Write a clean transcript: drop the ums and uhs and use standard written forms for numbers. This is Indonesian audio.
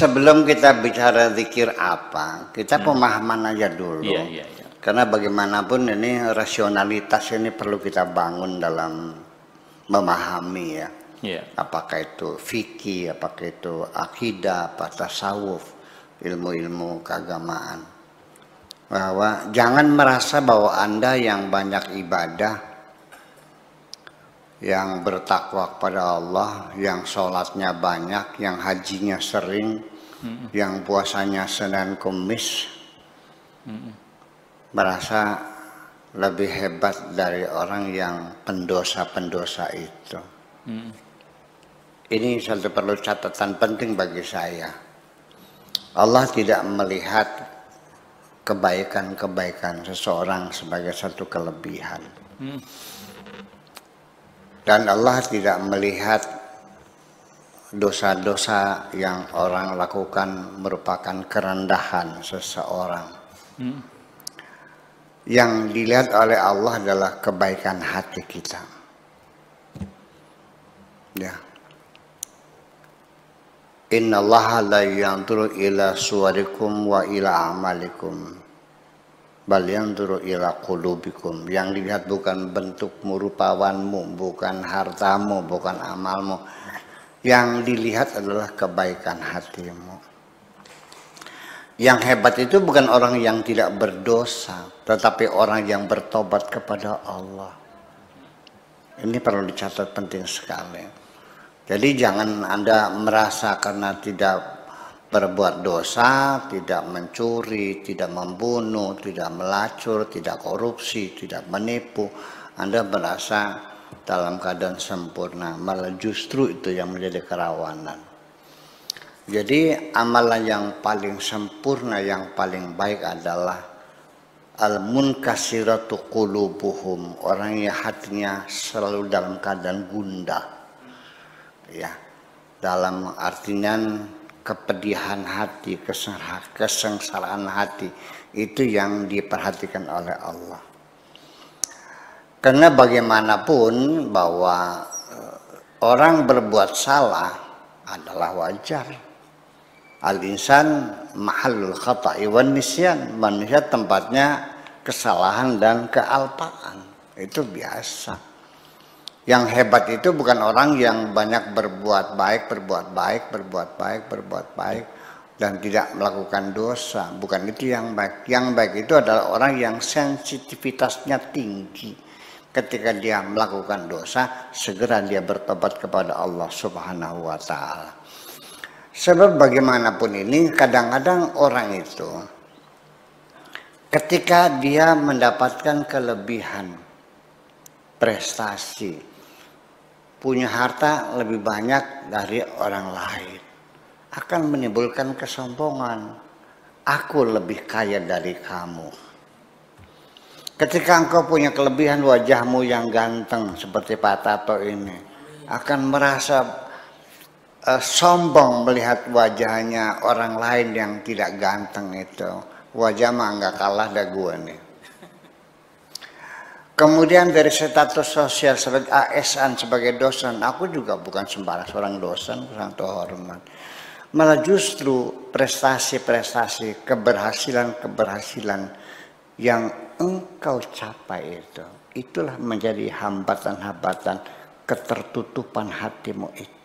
Sebelum kita bicara zikir apa, kita pemahaman aja dulu. Iya. Karena bagaimanapun ini rasionalitas ini perlu kita bangun dalam memahami ya. Iya. Apakah itu fikih, apakah itu akidah, apa tasawuf, ilmu-ilmu keagamaan. Bahwa jangan merasa bahwa Anda yang banyak ibadah, yang bertakwa kepada Allah, yang sholatnya banyak, yang hajinya sering, yang puasanya Senin Kamis, merasa lebih hebat dari orang yang pendosa-pendosa itu. Ini satu perlu catatan penting bagi saya. Allah tidak melihat kebaikan-kebaikan seseorang sebagai satu kelebihan. Dan Allah tidak melihat dosa-dosa yang orang lakukan merupakan kerendahan seseorang. Yang dilihat oleh Allah adalah kebaikan hati kita. Ya. Innallaha la yanzuru ila suwarikum wa ila amalikum bal yanzuru ila qulubikum. Yang dilihat bukan bentukmu, rupawanmu, bukan hartamu, bukan amalmu. Yang dilihat adalah kebaikan hatimu. Yang hebat itu bukan orang yang tidak berdosa, tetapi orang yang bertobat kepada Allah. Ini perlu dicatat, penting sekali. Jadi jangan Anda merasa karena tidak berbuat dosa, tidak mencuri, tidak membunuh, tidak melacur, tidak korupsi, tidak menipu, Anda merasa dalam keadaan sempurna. Malah justru itu yang menjadi kerawanan. Jadi amalan yang paling sempurna, yang paling baik adalah al-munkasiratu qulubuhum, orang yang hatinya selalu dalam keadaan gundah. Ya, dalam artinya kepedihan hati, kesengsaraan hati, itu yang diperhatikan oleh Allah. Karena bagaimanapun bahwa orang berbuat salah adalah wajar. Al-insan mahallul khata'i wan nisyan. Manusia tempatnya kesalahan dan kealpaan. Itu biasa. Yang hebat itu bukan orang yang banyak berbuat baik, dan tidak melakukan dosa. Bukan itu yang baik. Yang baik itu adalah orang yang sensitivitasnya tinggi. Ketika dia melakukan dosa, segera dia bertobat kepada Allah Subhanahu wa Ta'ala. Sebab bagaimanapun ini, kadang-kadang orang itu ketika dia mendapatkan kelebihan, prestasi, punya harta lebih banyak dari orang lain, akan menimbulkan kesombongan. Aku lebih kaya dari kamu. Ketika engkau punya kelebihan, wajahmu yang ganteng seperti Pak Tato ini, akan merasa sombong melihat wajahnya orang lain yang tidak ganteng itu. Wajah mah nggak kalah dari gue nih. Kemudian dari status sosial sebagai ASN, sebagai dosen, aku juga bukan sembarang seorang dosen, seorang terhormat. Malah justru prestasi-prestasi, keberhasilan-keberhasilan yang engkau capai itu, itulah menjadi hambatan-hambatan ketertutupan hatimu itu.